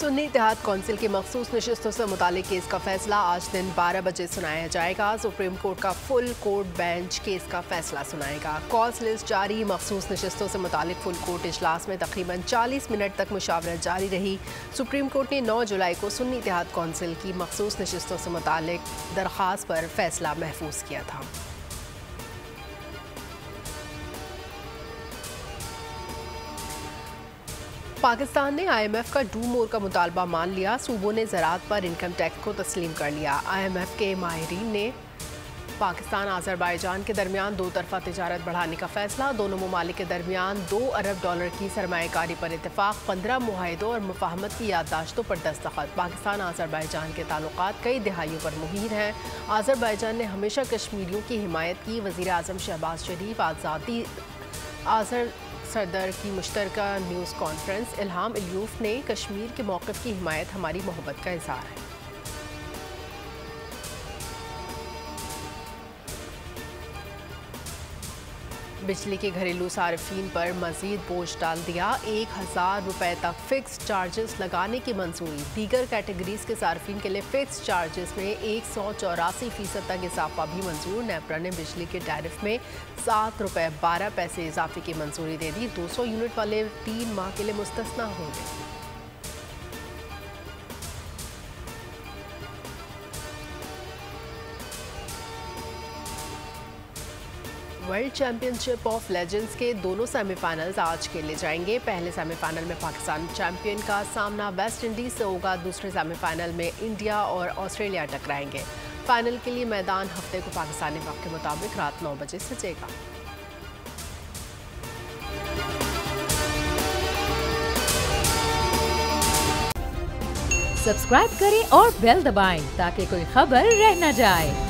सुन्नी इत्तेहाद council की मखसूस नशिस्तों से मुतालिक केस का फैसला आज दिन 12 बजे सुनाया जाएगा। सुप्रीम कोर्ट का फुल कोर्ट बेंच केस का फैसला सुनाएगा। कॉज लिस्ट जारी। मखसूस नशिस्तों से मुतालिक फुल कोर्ट इजलास में तकरीबन 40 मिनट तक मुशावरत जारी रही। सुप्रीम कोर्ट ने 9 जुलाई को सुन्नी इत्तेहाद कौंसिल की मखसूस नशिस्तों से मुतालिक दरख्वास्त पर फैसला महफूज किया था। पाकिस्तान ने IMF का डू मोर का मुतालबा मान लिया। सूबों ने ज़राअत पर इनकम टैक्स को तस्लीम कर लिया। IMF के माहिरीन ने पाकिस्तान आज़रबाईजान के दरमियान दो तरफ़ा तिजारत बढ़ाने का फैसला। दोनों ममालिक के दरमियान $2 अरब की सरमायाकारी पर इत्तेफाक। 15 मुआहिदों और मुफाहमत की याददाश्तों पर दस्तखत। पाकिस्तान आज़रबाईजान के ताल्लुकात कई दिहाइयों पर मुहीर हैं। आज़रबाईजान ने हमेशा कश्मीरियों की हिमायत की। वज़ीर आज़म शहबाज शरीफ आज़ादी आज़र सदर की मुश्तरका न्यूज़ कॉन्फ्रेंस। इल्हाम इल्यूफ ने कश्मीर के मौक़िफ़ की हिमायत हमारी मोहब्बत का इज़हार है। बिजली के घरेलू सार्फिन पर मज़ीद बोझ डाल दिया। 1000 रुपये तक फ़िक्स चार्जेस लगाने की मंजूरी। दीगर कैटेगरीज के सार्फिन के लिए फ़िक्स चार्जेस में 184% तक इजाफा भी मंजूर। नेपरा ने बिजली के टैरिफ में ₹7.12 इजाफे की मंजूरी दे दी। 200 यूनिट वाले 3 माह के लिए मुस्तस्ना होंगे। वर्ल्ड चैंपियनशिप ऑफ लेजेंड्स के दोनों सेमीफाइनल्स आज खेले जाएंगे। पहले सेमीफाइनल में पाकिस्तान चैंपियन का सामना वेस्ट इंडीज से होगा। दूसरे सेमीफाइनल में इंडिया और ऑस्ट्रेलिया टकराएंगे। फाइनल के लिए मैदान हफ्ते को पाकिस्तानी वक्त के मुताबिक रात 9 बजे सजेगा। सब्सक्राइब करें और बेल दबाएं ताकि कोई खबर रह न जाए।